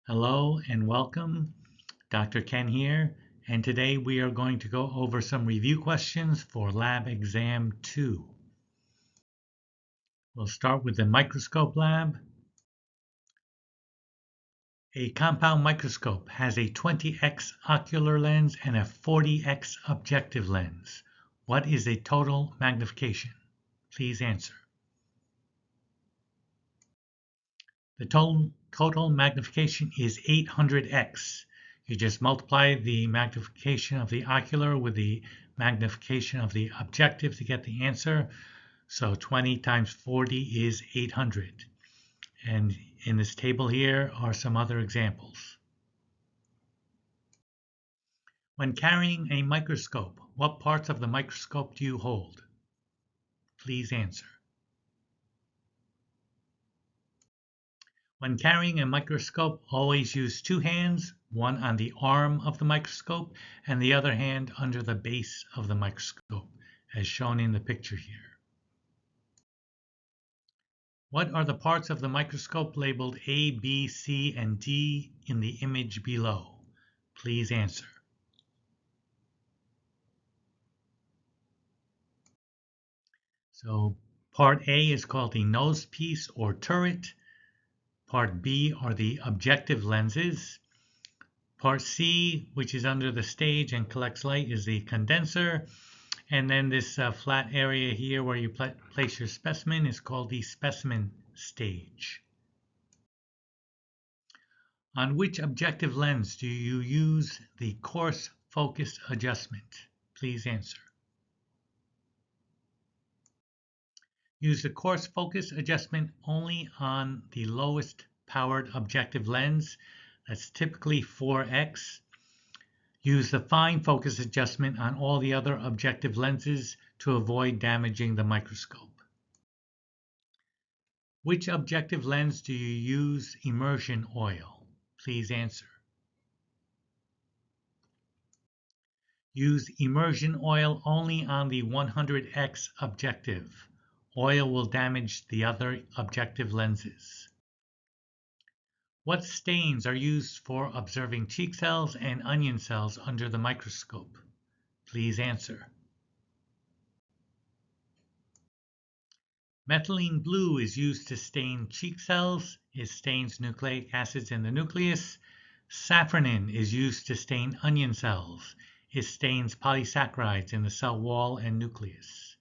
Hello and welcome. Dr. Ken here, and today we are going to go over some review questions for Lab Exam 2. We'll start with the microscope lab. A compound microscope has a 20x ocular lens and a 40x objective lens. What is a total magnification? Please answer. The total magnification is 800x. You just multiply the magnification of the ocular with the magnification of the objective to get the answer. So 20 times 40 is 800. And in this table here are some other examples. When carrying a microscope, what parts of the microscope do you hold? Please answer. When carrying a microscope, always use two hands, one on the arm of the microscope and the other hand under the base of the microscope, as shown in the picture here. What are the parts of the microscope labeled A, B, C, and D in the image below? Please answer. So part A is called the nose piece or turret. Part B are the objective lenses. Part C, which is under the stage and collects light, is the condenser. And then this flat area here where you place your specimen is called the specimen stage. On which objective lens do you use the coarse focus adjustment? Please answer. Use the coarse focus adjustment only on the lowest powered objective lens. That's typically 4x. Use the fine focus adjustment on all the other objective lenses to avoid damaging the microscope. Which objective lens do you use immersion oil? Please answer. Use immersion oil only on the 100x objective. Oil will damage the other objective lenses. What stains are used for observing cheek cells and onion cells under the microscope? Please answer. Methylene blue is used to stain cheek cells. It stains nucleic acids in the nucleus. Safranin is used to stain onion cells. It stains polysaccharides in the cell wall and nucleus.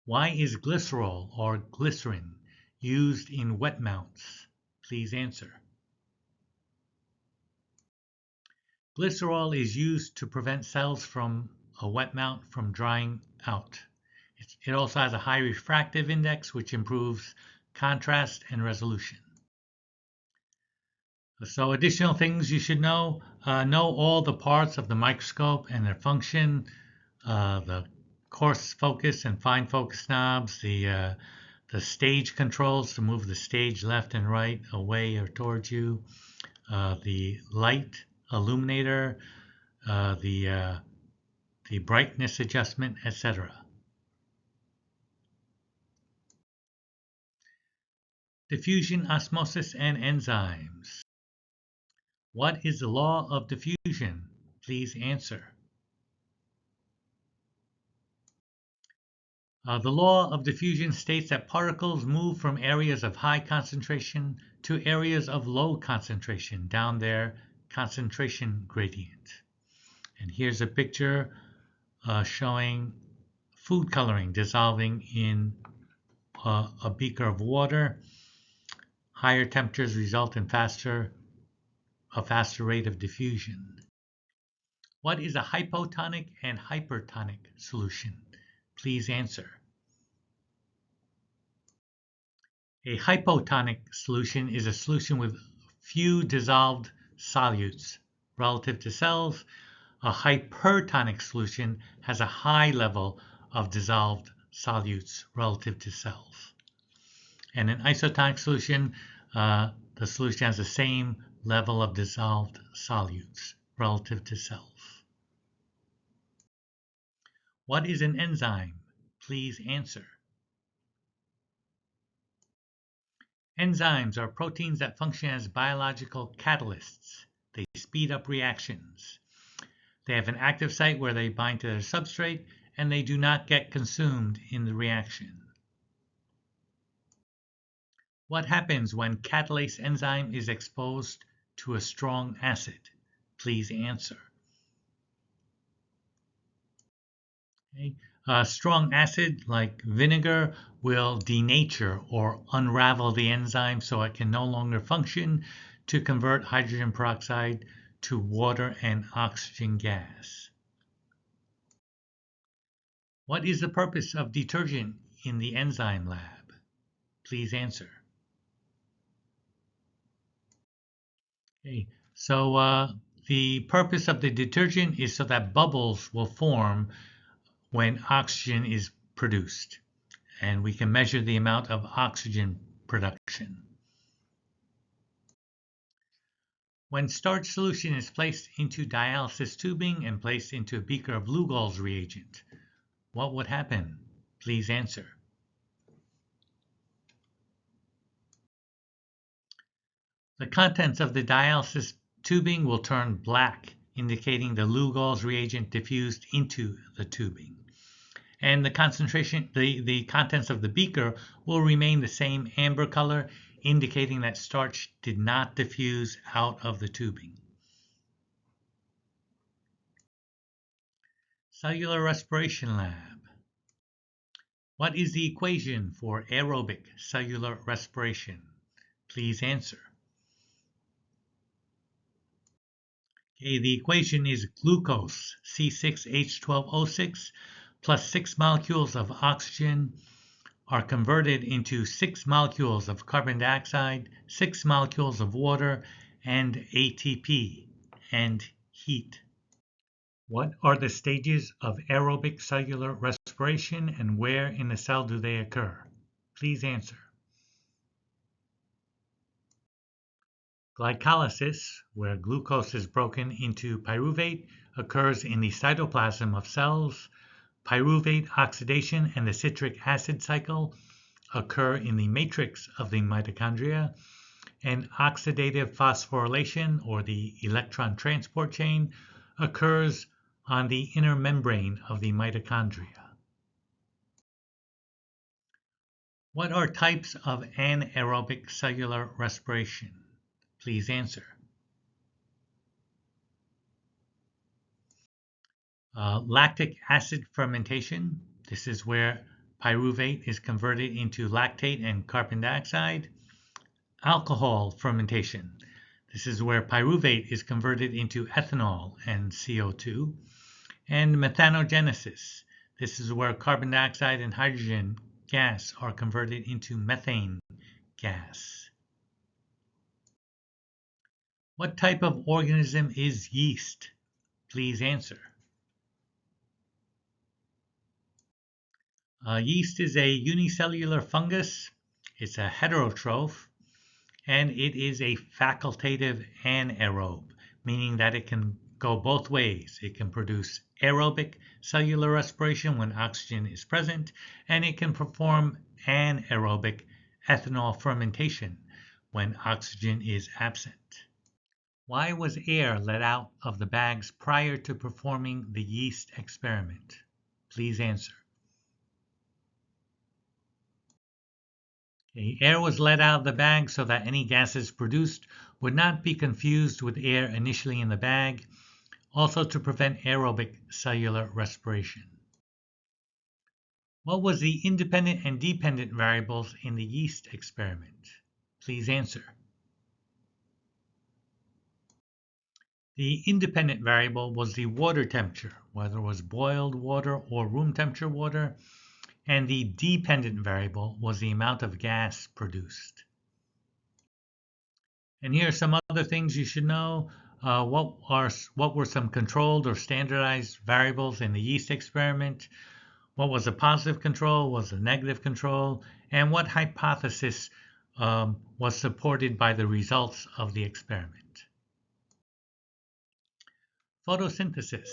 Why is glycerol or glycerin used in wet mounts? Please answer. Glycerol is used to prevent cells from a wet mount from drying out. It also has a high refractive index, which improves contrast and resolution. So additional things you should know. Know all the parts of the microscope and their function, the coarse focus and fine focus knobs, the stage controls to move the stage left and right, away or towards you, the light illuminator, the brightness adjustment, etc. Diffusion, osmosis, and enzymes. What is the law of diffusion? Please answer. The law of diffusion states that particles move from areas of high concentration to areas of low concentration down their concentration gradient. And here's a picture showing food coloring dissolving in a beaker of water. Higher temperatures result in a faster rate of diffusion. What is a hypotonic and hypertonic solution? Please answer. A hypotonic solution is a solution with few dissolved solutes relative to cells. A hypertonic solution has a high level of dissolved solutes relative to cells. And an isotonic solution, the solution has the same level of dissolved solutes relative to cells. What is an enzyme? Please answer. Enzymes are proteins that function as biological catalysts. They speed up reactions. They have an active site where they bind to their substrate, and they do not get consumed in the reaction. What happens when catalase enzyme is exposed to a strong acid? Please answer. Okay. A strong acid like vinegar will denature or unravel the enzyme so it can no longer function to convert hydrogen peroxide to water and oxygen gas. What is the purpose of detergent in the enzyme lab? Please answer. Okay. So the purpose of the detergent is so that bubbles will form when oxygen is produced, and we can measure the amount of oxygen production. When starch solution is placed into dialysis tubing and placed into a beaker of Lugol's reagent, what would happen? Please answer. The contents of the dialysis tubing will turn black, indicating the Lugol's reagent diffused into the tubing. And the concentration, the contents of the beaker will remain the same amber color, indicating that starch did not diffuse out of the tubing. Cellular respiration lab. What is the equation for aerobic cellular respiration? Please answer. Okay, the equation is glucose, C6H12O6, plus 6 molecules of oxygen are converted into 6 molecules of carbon dioxide, 6 molecules of water, and ATP, and heat. What are the stages of aerobic cellular respiration and where in the cell do they occur? Please answer. Glycolysis, where glucose is broken into pyruvate, occurs in the cytoplasm of cells. Pyruvate oxidation and the citric acid cycle occur in the matrix of the mitochondria, and oxidative phosphorylation, or the electron transport chain, occurs on the inner membrane of the mitochondria. What are types of anaerobic cellular respiration? Please answer. Lactic acid fermentation. This is where pyruvate is converted into lactate and carbon dioxide. Alcohol fermentation. This is where pyruvate is converted into ethanol and CO2. And methanogenesis. This is where carbon dioxide and hydrogen gas are converted into methane gas. What type of organism is yeast? Please answer. Yeast is a unicellular fungus. It's a heterotroph, and it is a facultative anaerobe, meaning that it can go both ways. It can produce aerobic cellular respiration when oxygen is present, and it can perform anaerobic ethanol fermentation when oxygen is absent. Why was air let out of the bags prior to performing the yeast experiment? Please answer. Okay, air was let out of the bag so that any gases produced would not be confused with air initially in the bag, also to prevent aerobic cellular respiration. What was the independent and dependent variables in the yeast experiment? Please answer. The independent variable was the water temperature, whether it was boiled water or room temperature water, and the dependent variable was the amount of gas produced. And here are some other things you should know. What were some controlled or standardized variables in the yeast experiment? What was a positive control? What was a negative control? And what hypothesis was supported by the results of the experiment? Photosynthesis.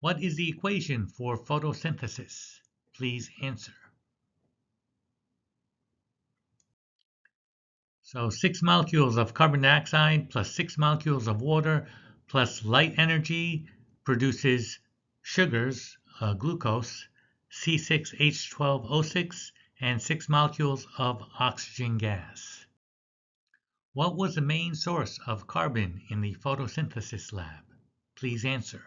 What is the equation for photosynthesis? Please answer. So 6 molecules of carbon dioxide plus 6 molecules of water plus light energy produces sugars, glucose, C6H12O6, and 6 molecules of oxygen gas. What was the main source of carbon in the photosynthesis lab? Please answer.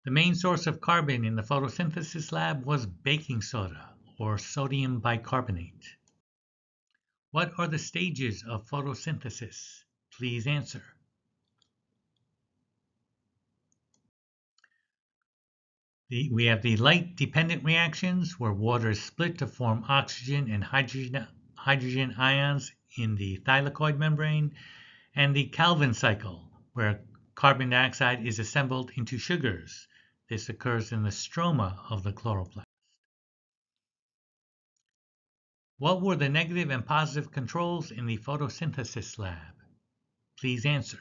The main source of carbon in the photosynthesis lab was baking soda, or sodium bicarbonate. What are the stages of photosynthesis? Please answer. We have the light-dependent reactions, where water is split to form oxygen and hydrogen ions in the thylakoid membrane, and the Calvin cycle, where carbon dioxide is assembled into sugars. This occurs in the stroma of the chloroplast. What were the negative and positive controls in the photosynthesis lab? Please answer.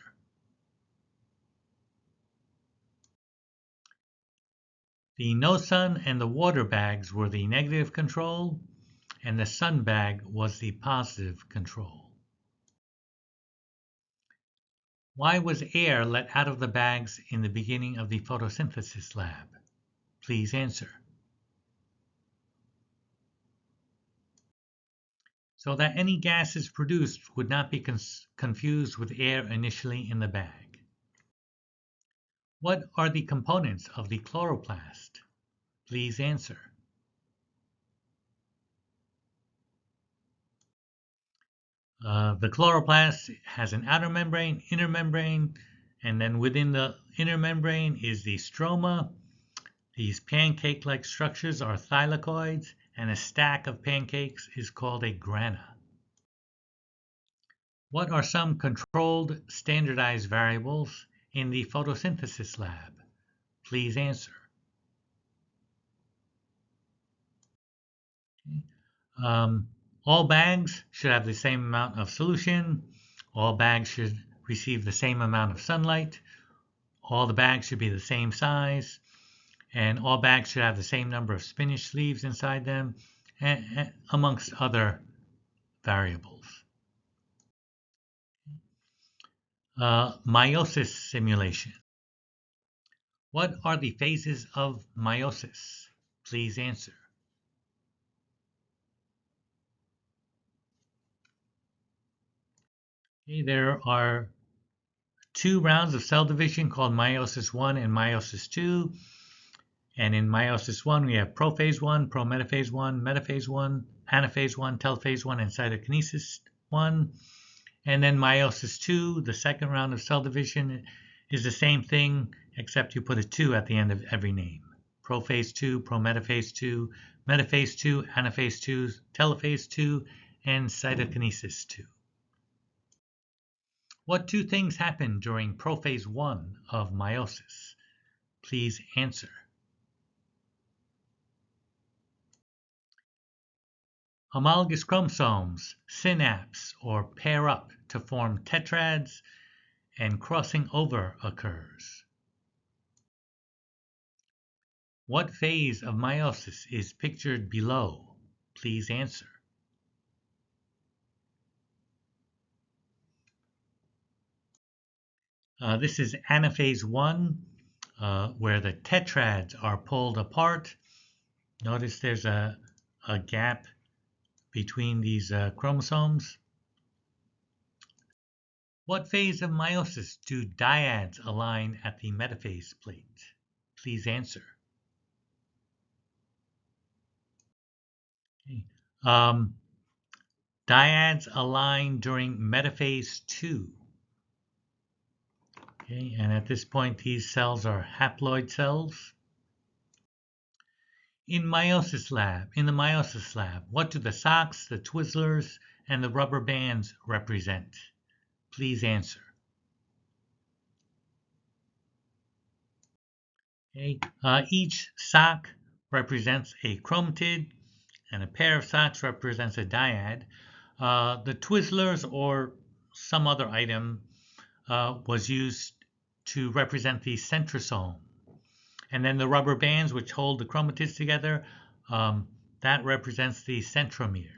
The no sun and the water bags were the negative control, and the sun bag was the positive control. Why was air let out of the bags in the beginning of the photosynthesis lab? Please answer. So that any gases produced would not be confused with air initially in the bag. What are the components of the chloroplast? Please answer. The chloroplast has an outer membrane, inner membrane, and then within the inner membrane is the stroma. These pancake-like structures are thylakoids, and a stack of pancakes is called a grana. What are some controlled standardized variables in the photosynthesis lab? Please answer. All bags should have the same amount of solution. All bags should receive the same amount of sunlight. All the bags should be the same size. And all bags should have the same number of spinach sleeves inside them, amongst other variables. Meiosis simulation. What are the phases of meiosis? Please answer. Okay, there are 2 rounds of cell division called meiosis 1 and meiosis 2. And in meiosis 1, we have prophase 1, prometaphase 1, metaphase 1, anaphase 1, telophase 1, and cytokinesis 1. And then meiosis 2, the second round of cell division, is the same thing, except you put a 2 at the end of every name. Prophase 2, prometaphase 2, metaphase 2, anaphase 2, telophase 2, and cytokinesis 2. What 2 things happen during prophase 1 of meiosis? Please answer. Homologous chromosomes synapse or pair up to form tetrads, and crossing over occurs. What phase of meiosis is pictured below? Please answer. This is anaphase 1, where the tetrads are pulled apart. Notice there's a gap between these chromosomes. What phase of meiosis do dyads align at the metaphase plate? Please answer. Okay. Dyads align during metaphase 2. Okay, and at this point, these cells are haploid cells. In the meiosis lab, what do the socks, the Twizzlers, and the rubber bands represent? Please answer. Okay. Each sock represents a chromatid, and a pair of socks represents a dyad. The Twizzlers or some other item was used to represent the centrosome. And then the rubber bands, which hold the chromatids together, That represents the centromere.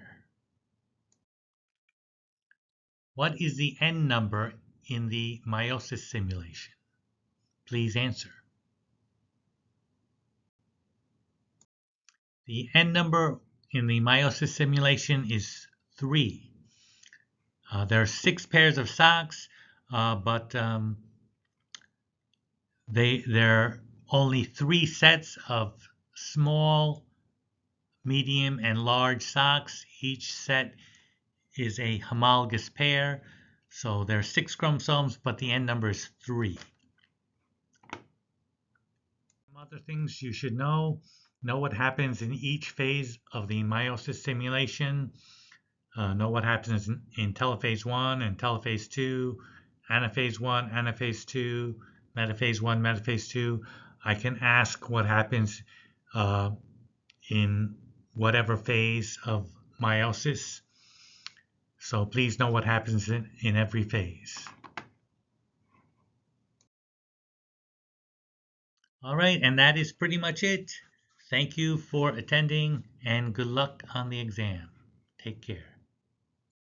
What is the N number in the meiosis simulation? Please answer. The N number in the meiosis simulation is 3. There are 6 pairs of socks, but there are only 3 sets of small, medium, and large socks. Each set is a homologous pair, so there are 6 chromosomes, but the N number is 3. Some other things you should know what happens in each phase of the meiosis simulation, know what happens in telophase 1 and telophase 2, anaphase 1, anaphase 2, metaphase 1, metaphase 2. I can ask what happens in whatever phase of meiosis. So please know what happens in every phase. All right, and that is pretty much it. Thank you for attending and good luck on the exam. Take care.